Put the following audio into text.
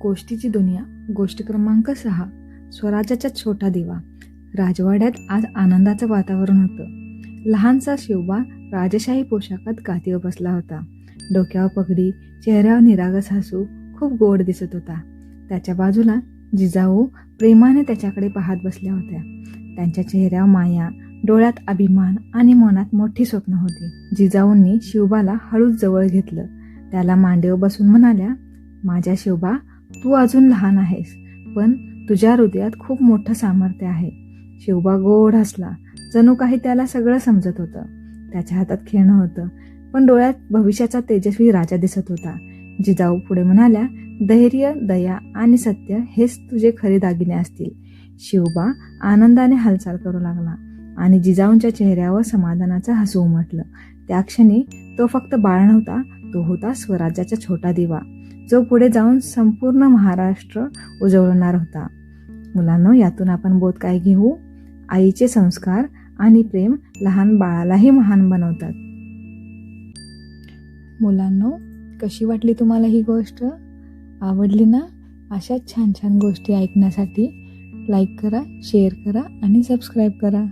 गोष्टीची दुनिया. गोष्ट क्रमांक 6. स्वराज्याचा छोटा दिवा. राजवाड्यात आज आनंदाचं वातावरण होतं. लहानसा शिवबा राजशाही पोशाखात गादीवर बसला होता. डोक्यावर पगडी, चेहऱ्यावर निरागस हसू खूप गोड दिसत होता. त्याच्या बाजूला जिजाऊ प्रेमाने त्याच्याकडे पाहत बसल्या होत्या. त्यांच्या चेहऱ्यावर माया, डोळ्यात अभिमान आणि मनात मोठी स्वप्न होती. जिजाऊंनी शिवबाला हळूच जवळ घेतलं. त्याला मांडीवर बसून म्हणाल्या, माझ्या शिवबा, तू अजून लहान आहेस, पण तुझ्या हृदयात खूप मोठं सामर्थ्य आहे. शिवबा गोड हसला. जणू काही त्याला सगळं समजत होतं. त्याच्या हातात खेळणं होतं, पण डोळ्यात भविष्याचा तेजस्वी राजा दिसत होता. जिजाऊ पुढे म्हणाल्या, धैर्य, दया आणि सत्य हेच तुझे खरे दागिने असतील. शिवबा आनंदाने हालचाल करू लागला आणि जिजाऊंच्या चेहऱ्यावर समाधानाचं हसू उमटलं. त्या क्षणी तो फक्त बाळ नव्हता, तो होता स्वराज्याचा छोटा दिवा, जो पुढे जाऊन संपूर्ण महाराष्ट्र उजळणार होता. मुलांनो, यातून आपण बोध काय घेऊ? आईचे संस्कार आणि प्रेम लहान बाळालाही महान बनवतात. मुलांनो, कशी वाटली तुम्हाला ही गोष्ट? आवडली ना? अशाच छान छान गोष्टी ऐकण्यासाठी लाईक करा, शेअर करा आणि सबस्क्राईब करा.